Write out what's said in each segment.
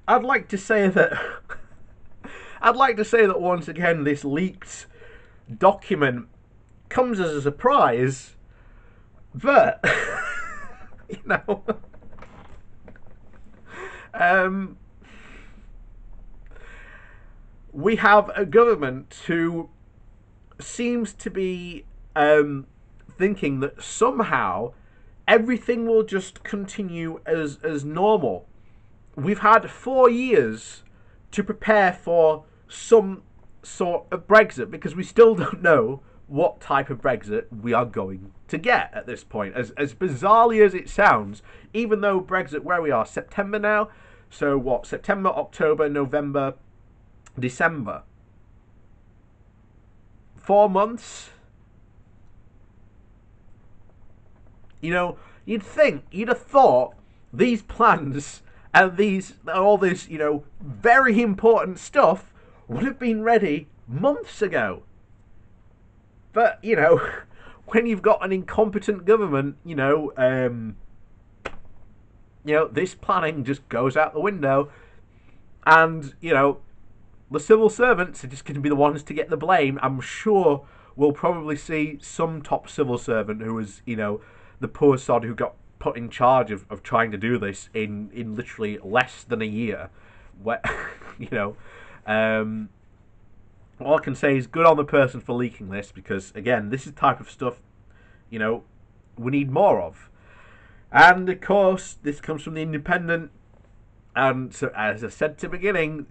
I'd like to say that I'd like to say that once again this leaked document comes as a surprise, but you know, um, we have a government who seems to be thinking that somehow everything will just continue as normal. We've had 4 years to prepare for some sort of Brexit because we still don't know what type of Brexit we are going to get at this point. As bizarrely as it sounds, even though Brexit, where we are, September now, so what, September, October, November, December, 4 months. You know, you'd have thought these plans and all this, very important stuff would have been ready months ago. But, when you've got an incompetent government, this planning just goes out the window, and, the civil servants are just going to be the ones to get the blame. I'm sure we'll probably see some top civil servant who was, the poor sod who got put in charge of trying to do this in literally less than a year. Where, all I can say is good on the person for leaking this, because again, this is the type of stuff, we need more of. And of course, this comes from the Independent. And so, as I said to the beginning,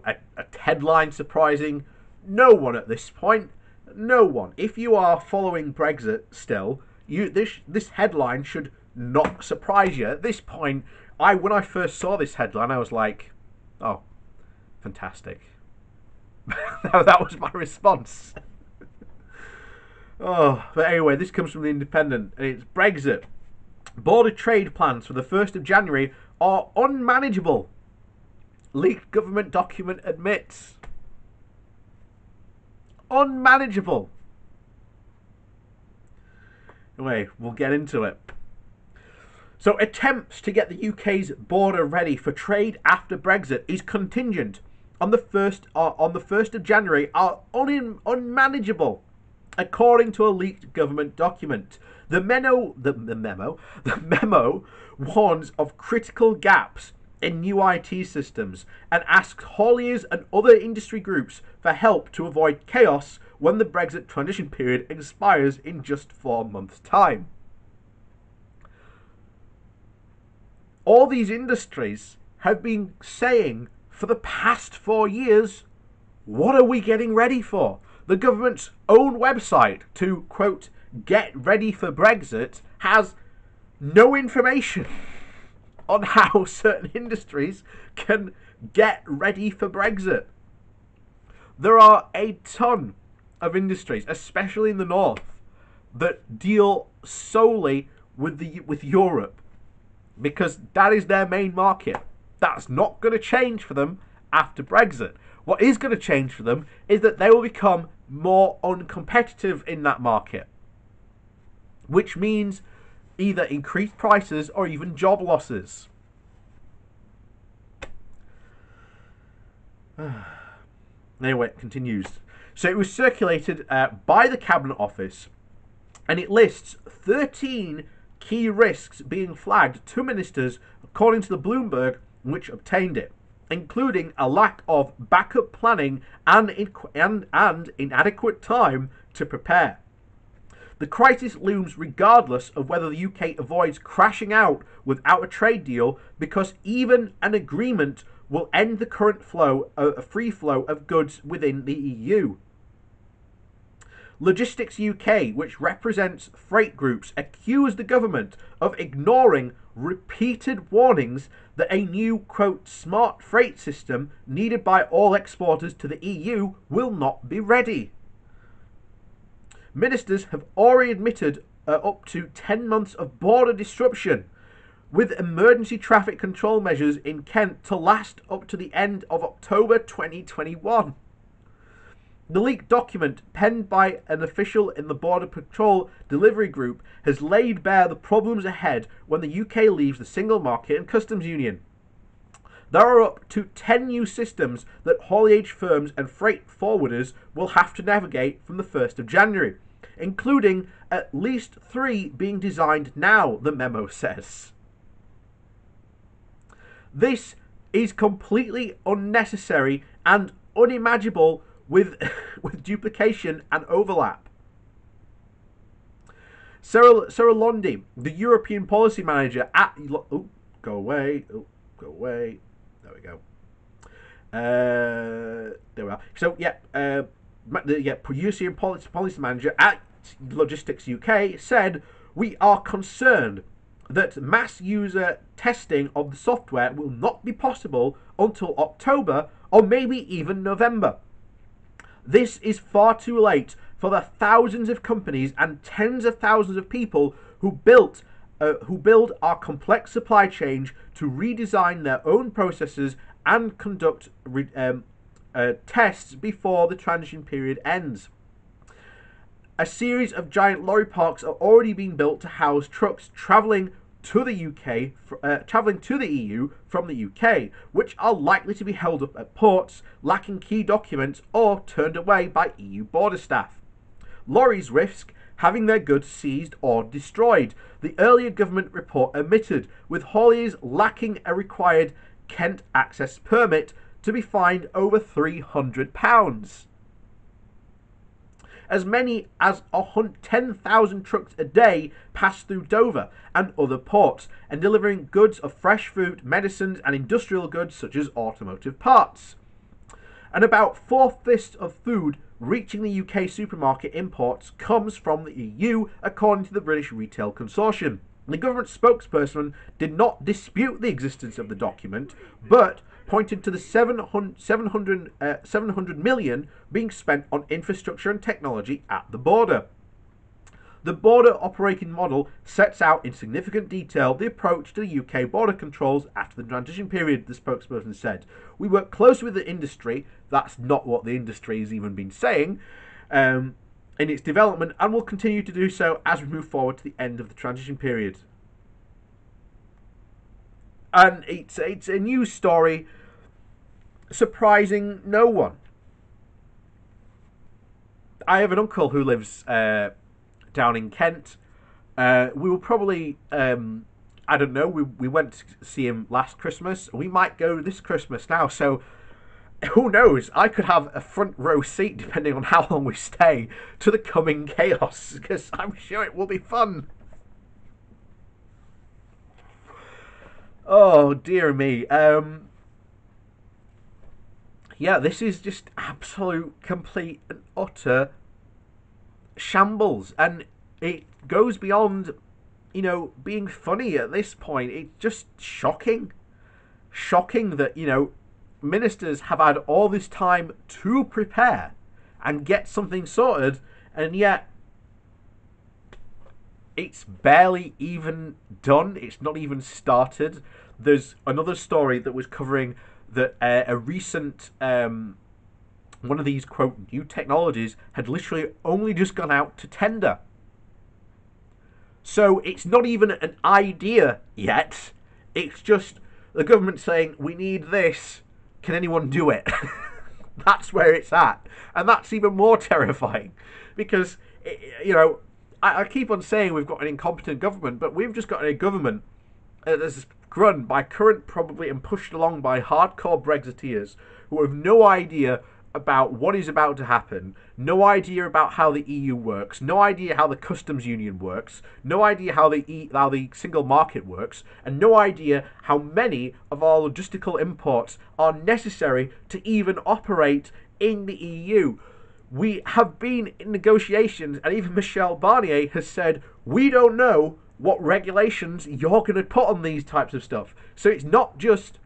a headline surprising no one at this point. No one. If you are following Brexit still, this headline should not surprise you. At this point, when I first saw this headline, I was like, oh, fantastic. That was my response. Oh, but anyway, this comes from the Independent, and it's Brexit. Border trade plans for the 1st of January are unmanageable. Leaked government document admits. Unmanageable. Anyway, we'll get into it. So, attempts to get the UK's border ready for trade after Brexit is contingent on the 1st of January are unmanageable, according to a leaked government document. The memo warns of critical gaps in new IT systems and asks hauliers and other industry groups for help to avoid chaos when the Brexit transition period expires in just 4 months' time. All these industries have been saying for the past 4 years, what are we getting ready for? The government's own website to, quote, get ready for Brexit has no information on how certain industries can get ready for Brexit. There are a ton of industries, especially in the north, that deal solely with Europe, because that is their main market. That's not going to change for them after Brexit. What is going to change for them is that they will become more uncompetitive in that market, which means either increased prices or even job losses. Anyway, it continues. So it was circulated by the Cabinet Office, and it lists 13 key risks being flagged to ministers, according to the Bloomberg, which obtained it, including a lack of backup planning and inadequate time to prepare. The crisis looms regardless of whether the UK avoids crashing out without a trade deal, because even an agreement will end the current free flow of goods within the EU. Logistics UK, which represents freight groups, accused the government of ignoring repeated warnings that a new, quote, smart freight system needed by all exporters to the EU will not be ready. Ministers have already admitted up to 10 months of border disruption, with emergency traffic control measures in Kent to last up to the end of October 2021. The leaked document, penned by an official in the Border Patrol Delivery Group, has laid bare the problems ahead when the UK leaves the single market and customs union. There are up to 10 new systems that haulage firms and freight forwarders will have to navigate from the 1st of January, including at least 3 being designed now, the memo says. This is completely unnecessary and unimaginable with duplication and overlap. Sarah Lundy, the European policy manager at... Oh, go away. Oh, go away. There we go. There we are. So, the European policy manager at Logistics UK said, "We are concerned that mass user testing of the software will not be possible until October or maybe even November. This is far too late for the thousands of companies and tens of thousands of people who build our complex supply chain to redesign their own processes and conduct tests before the transition period ends. A series of giant lorry parks are already being built to house trucks travelling to the EU from the UK, which are likely to be held up at ports, lacking key documents, or turned away by EU border staff. Lorries risk having their goods seized or destroyed, the earlier government report admitted, with hauliers lacking a required Kent access permit to be fined over £300. As many as 10,000 trucks a day pass through Dover and other ports, and delivering goods of fresh fruit, medicines and industrial goods such as automotive parts. And about 4/5 of food reaching the UK supermarket imports comes from the EU, according to the British Retail Consortium. The government spokesperson did not dispute the existence of the document, but pointed to the 700 million being spent on infrastructure and technology at the border. The border operating model sets out in significant detail the approach to the UK border controls after the transition period, the spokesperson said. We work closely with the industry, that's not what the industry has even been saying, in its development, and will continue to do so as we move forward to the end of the transition period. And it's a news story surprising no one. I have an uncle who lives down in Kent. We will probably, I don't know, we went to see him last Christmas. We might go this Christmas now, so who knows? I could have a front row seat, depending on how long we stay, to the coming chaos, because I'm sure it will be fun. Oh, dear me. Yeah, this is just absolute, complete and utter shambles. And it goes beyond, being funny at this point. It's just shocking. Shocking that, ministers have had all this time to prepare and get something sorted, and yet it's barely even done. It's not even started. There's another story that was covering that a recent one of these, quote, new technologies had literally only just gone out to tender. So it's not even an idea yet. It's just the government saying, we need this. Can anyone do it? That's where it's at. And that's even more terrifying. Because, I keep on saying we've got an incompetent government, but we've just got a government that's run by current, probably, and pushed along by hardcore Brexiteers who have no idea about what is about to happen, no idea about how the EU works, no idea how the customs union works, no idea how the single market works, and no idea how many of our logistical imports are necessary to even operate in the EU. We have been in negotiations, and even Michel Barnier has said, we don't know what regulations you're going to put on these types of stuff. So it's not just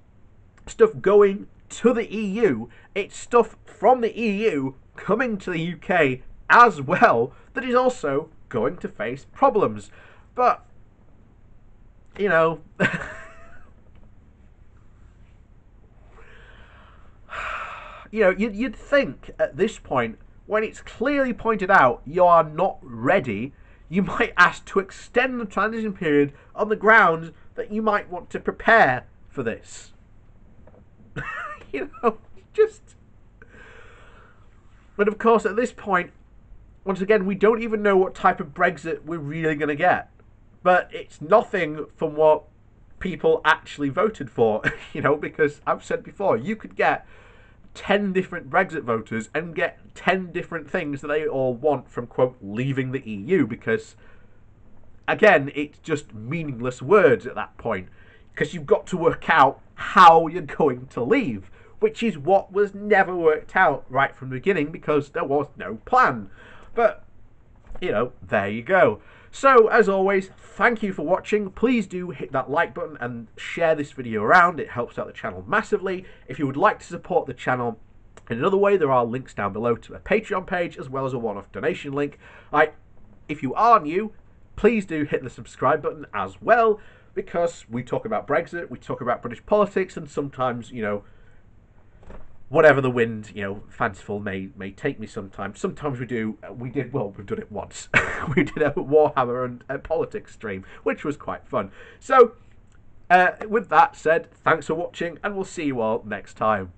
stuff going to the EU, it's stuff from the EU coming to the UK as well that is also going to face problems. But, you'd think at this point, when it's clearly pointed out you are not ready, you might ask to extend the transition period on the grounds that you might want to prepare for this. You know, just... But of course, at this point, once again, we don't even know what type of Brexit we're really going to get. But it's nothing from what people actually voted for, you know, because I've said before, you could get 10 different Brexit voters and get 10 different things that they all want from, quote, leaving the EU, because, again, it's just meaningless words at that point, because you've got to work out how you're going to leave, which is what was never worked out right from the beginning, because there was no plan. But, you know, there you go. So, as always, thank you for watching. Please do hit that like button and share this video around. It helps out the channel massively. If you would like to support the channel in another way, there are links down below to a Patreon page, as well as a one-off donation link. If you are new, please do hit the subscribe button as well, because we talk about Brexit, we talk about British politics, and sometimes, you know, whatever the wind, you know, fanciful may take me sometimes. Sometimes we've done it once. We did a Warhammer and a politics stream, which was quite fun. So, with that said, thanks for watching, and we'll see you all next time.